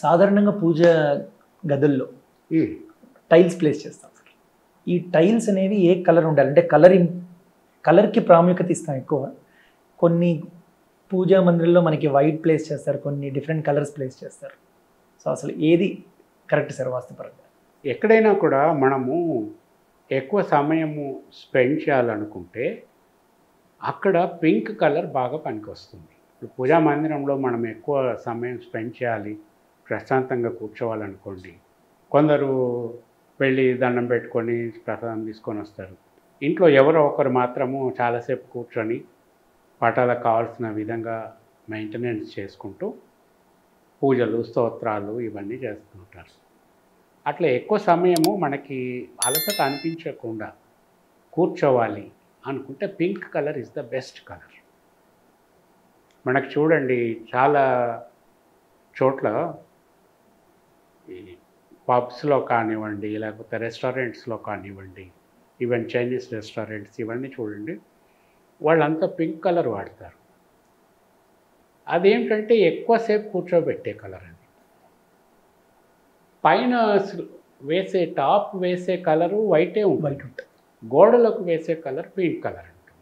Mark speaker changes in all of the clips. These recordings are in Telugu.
Speaker 1: సాధారణంగా పూజ గదుల్లో టైల్స్ ప్లేస్ చేస్తాం సార్. ఈ టైల్స్ అనేవి ఏ కలర్ ఉండాలి అంటే కలర్కి ప్రాముఖ్యత ఇస్తాం ఎక్కువ. కొన్ని పూజా మందిరంలో మనకి వైట్ ప్లేస్ చేస్తారు, కొన్ని డిఫరెంట్ కలర్స్ ప్లేస్ చేస్తారు. సో అసలు ఏది కరెక్ట్ సార్ వాస్తుపరంగా?
Speaker 2: ఎక్కడైనా కూడా మనము ఎక్కువ సమయము స్పెండ్ చేయాలనుకుంటే అక్కడ పింక్ కలర్ బాగా పనికొస్తుంది. ఇప్పుడు పూజా మందిరంలో మనం ఎక్కువ సమయం స్పెండ్ చేయాలి, ప్రశాంతంగా కూర్చోవాలనుకోండి, కొందరు వెళ్ళి దండం పెట్టుకొని ప్రసాదం తీసుకొని వస్తారు. ఇంట్లో ఎవరో ఒకరు మాత్రము చాలాసేపు కూర్చొని పటాలకు కావాల్సిన విధంగా మెయింటెనెన్స్ చేసుకుంటూ పూజలు స్తోత్రాలు ఇవన్నీ చేస్తుంటారు. అట్లా ఎక్కువ సమయము మనకి అలసట అనిపించకుండా కూర్చోవాలి అనుకుంటే pink colour is the best colour. మనకు చూడండి చాలా చోట్ల ఈ పబ్స్లో కానివ్వండి, లేకపోతే రెస్టారెంట్స్లో కానివ్వండి, ఈవెన్ చైనీస్ రెస్టారెంట్స్ ఇవన్నీ చూడండి, వాళ్ళంతా పింక్ కలర్ వాడతారు. అదేంటంటే ఎక్కువసేపు కూర్చోబెట్టే కలర్ అది. పైన వేసే టాప్ వేసే కలరు వైటే ఉంటుంది, గోడలకు వేసే కలర్ పింక్ కలర్ ఉంటుంది.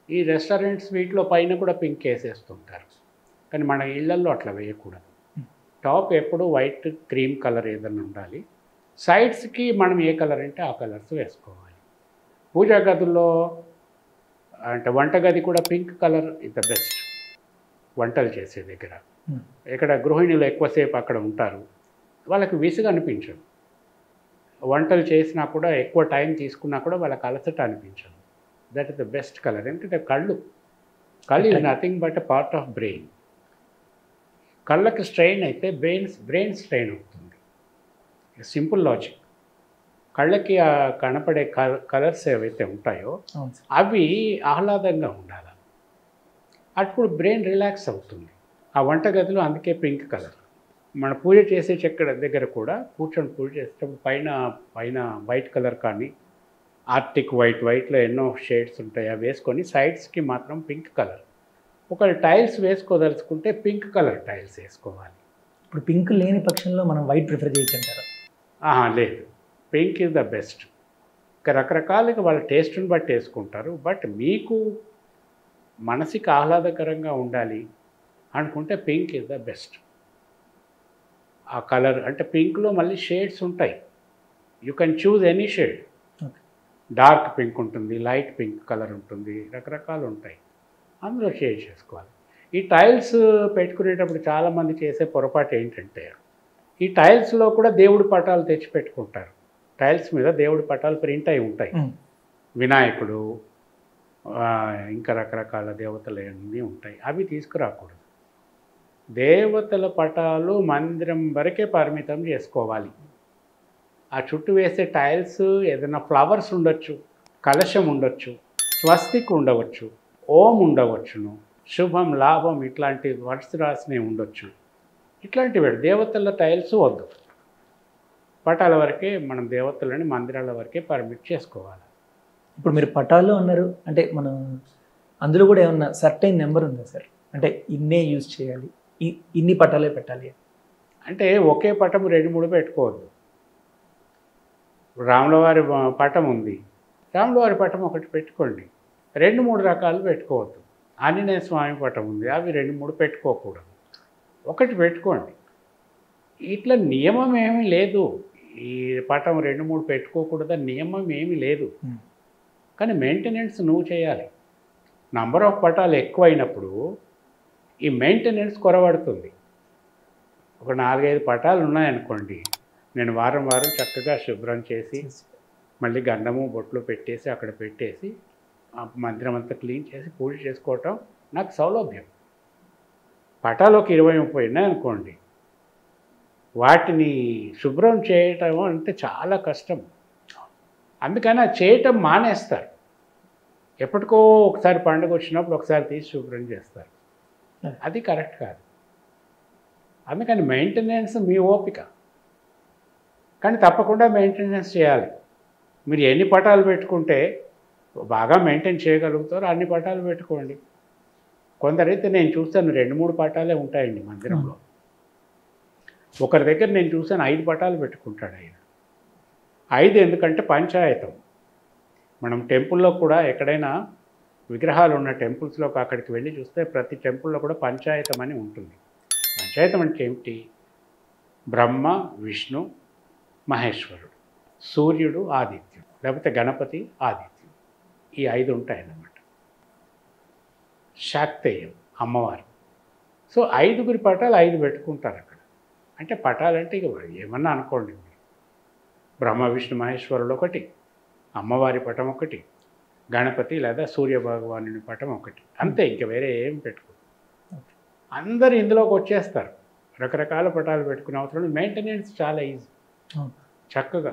Speaker 2: ఈ రెస్టారెంట్స్ వీటిలో పైన కూడా పింక్ వేసేస్తుంటారు, కానీ మన ఇళ్లల్లో అట్లా వేయకూడదు. టాప్ ఎప్పుడు వైట్ క్రీమ్ కలర్ ఏదైనా ఉండాలి. సైడ్స్కి మనం ఏ కలర్ అంటే ఆ కలర్స్ వేసుకోవాలి. పూజా గదుల్లో అంటే వంటగది కూడా pink colour is the best. వంటలు చేసే దగ్గర ఇక్కడ గృహిణులు ఎక్కువసేపు అక్కడ ఉంటారు, వాళ్ళకి విసుగు అనిపించదు. వంటలు చేసినా కూడా ఎక్కువ టైం తీసుకున్నా కూడా వాళ్ళకి అలసట అనిపించదు. That is the best colour. ఎందుకంటే కళ్ళు is nothing but a part of brain. కళ్ళకి స్ట్రెయిన్ అయితే బ్రెయిన్ స్ట్రెయిన్ అవుతుంది. Simple logic. కళ్ళకి కనపడే కలర్స్ ఏవైతే ఉంటాయో అవి ఆహ్లాదంగా ఉండాలి, అప్పుడు బ్రెయిన్ రిలాక్స్ అవుతుంది. ఆ వంటగదిలో అందుకే పింక్ కలర్. మన పూజ చేసే చెక్క దగ్గర కూడా కూర్చొని పూజ చేసేటప్పుడు పైన వైట్ కలర్ కానీ ఆర్టిక్ వైట్లో ఎన్నో షేడ్స్ ఉంటాయి, అవి వేసుకొని సైడ్స్కి మాత్రం పింక్ కలర్. ఒకవేళ టైల్స్ వేసుకోదలుచుకుంటే పింక్ కలర్ టైల్స్ వేసుకోవాలి.
Speaker 1: ఇప్పుడు పింక్ లేని పక్షంలో మనం వైట్ ప్రిఫర్ చేయొచ్చు అంటారా?
Speaker 2: లేదు, పింక్ ఈజ్ ద బెస్ట్. రకరకాలుగా వాళ్ళ టేస్ట్ని బట్టి వేసుకుంటారు, బట్ మీకు మనసుకి ఆహ్లాదకరంగా ఉండాలి అనుకుంటే పింక్ ఈజ్ ద బెస్ట్. ఆ కలర్ అంటే పింక్లో మళ్ళీ షేడ్స్ ఉంటాయి, you can choose any shade. Dark pink ఉంటుంది, లైట్ పింక్ కలర్ ఉంటుంది, రకరకాలు ఉంటాయి, అందులో షేడ్ చేసుకోవాలి. ఈ టైల్స్ పెట్టుకునేటప్పుడు చాలామంది చేసే పొరపాటు ఏంటంటే ఈ టైల్స్లో కూడా దేవుడి పటాలు తెచ్చి పెట్టుకుంటారు. టైల్స్ మీద దేవుడి పటాలు ప్రింట్ అయి ఉంటాయి, వినాయకుడు ఇంకా రకరకాల దేవతలు అన్నీ ఉంటాయి, అవి తీసుకురాకూడదు. దేవతల పటాలు మందిరం వరకే పరిమితం చేసుకోవాలి. ఆ చుట్టూ వేసే టైల్స్ ఏదైనా ఫ్లవర్స్ ఉండొచ్చు, కలశం ఉండొచ్చు, స్వస్తిక్ ఉండవచ్చు, ఓం ఉండవచ్చును, శుభం లాభం ఇట్లాంటి వర్డ్స్ రాసినవి ఉండొచ్చు. ఇట్లాంటివి దేవతల టైల్స్ వద్దు. పటాల వరకే మనం దేవతలని మందిరాల వరకే పర్మిట్ చేసుకోవాలి.
Speaker 1: ఇప్పుడు మీరు పటాలు అన్నారు అంటే మనం అందులో కూడా ఏమన్నా సర్టైన్ నెంబర్ ఉందా సార్? అంటే ఇన్నే యూజ్ చేయాలి, ఇన్ని పటాలే పెట్టాలి
Speaker 2: అంటే ఒకే పటం 2-3 పెట్టుకోవద్దు. రాములవారి పటం ఉంది, రాములవారి పటం ఒకటి పెట్టుకోండి, 2-3 రకాలు పెట్టుకోవద్దు. ఆంజనేయ స్వామి పటం ఉంది, అవి 2-3 పెట్టుకోకూడదు, ఒకటి పెట్టుకోండి. ఇట్లా నియమం ఏమీ లేదు, ఈ పటం 2-3 పెట్టుకోకూడదని నియమం ఏమీ లేదు, కానీ మెయింటెనెన్స్ నువ్వు చేయాలి. నంబర్ ఆఫ్ పటాలు ఎక్కువైనప్పుడు ఈ మెయింటెనెన్స్ కొరబడుతుంది. ఒక 4-5 పటాలు ఉన్నాయనుకోండి, నేను వారం చక్కగా శుభ్రం చేసి మళ్ళీ గంధము బొట్లు పెట్టేసి అక్కడ పెట్టేసి ఆ మందిరం అంతా క్లీన్ చేసి పూజ చేసుకోవటం నాకు సౌలభ్యం. పటాలు ఒక 20-30 ఉన్నాయనుకోండి, వాటిని శుభ్రం చేయటం అంటే చాలా కష్టం. అందుకని అది చేయటం మానేస్తారు. ఎప్పటికో ఒకసారి పండుగ వచ్చినప్పుడు ఒకసారి తీసి శుభ్రం చేస్తారు, అది కరెక్ట్ కాదు. అందుకని మెయింటెనెన్స్ మీ ఓపిక, కానీ తప్పకుండా మెయింటెనెన్స్ చేయాలి. మీరు ఎన్ని పటాలు పెట్టుకుంటే బాగా మెయింటైన్ చేయగలుగుతారో అన్ని పటాలు పెట్టుకోండి. కొందరైతే నేను చూస్తాను 2-3 పటాలే ఉంటాయండి మందిరంలో. ఒకరి దగ్గర నేను చూసాను 5 పటాలు పెట్టుకుంటాడు ఆయన. 5 ఎందుకంటే పంచాయతం. మనం టెంపుల్లో కూడా ఎక్కడైనా విగ్రహాలు ఉన్న టెంపుల్స్లోకి అక్కడికి వెళ్ళి చూస్తే ప్రతి టెంపుల్లో కూడా పంచాయతం అని ఉంటుంది. పంచాయతం అంటే ఏమిటి? బ్రహ్మ, విష్ణు, మహేశ్వరుడు, సూర్యుడు, ఆదిత్యుడు, లేకపోతే గణపతి, ఆదిత్యుడు, ఈ 5 ఉంటాయన్నమాట. శాక్తేయం అమ్మవారు. సో 5 పటాలు 5 పెట్టుకుంటారు అక్కడ. అంటే పటాలంటే ఇక ఏమన్నా అనుకోండి, బ్రహ్మ, విష్ణు, మహేశ్వరుడు ఒకటి, అమ్మవారి పటం ఒకటి, గణపతి లేదా సూర్య భగవానుని పటం ఒకటి, అంతే. ఇంక వేరే ఏం పెట్టుకో. అందరు ఇందులోకి వచ్చేస్తారు. రకరకాల పటాలు పెట్టుకునే అవసరం లేదు. మెయింటెనెన్స్ చాలా ఈజీ, చక్కగా.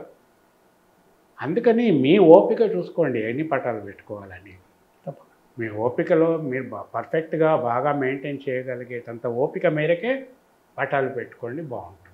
Speaker 2: అందుకని మీ ఓపిక చూసుకోండి ఎన్ని పటాలు పెట్టుకోవాలని. మీ ఓపికలో మీరు పర్ఫెక్ట్గా బాగా మెయింటైన్ చేయగలిగేటంత ఓపిక మేరకే పటాలు పెట్టుకోండి, బాగుంటుంది.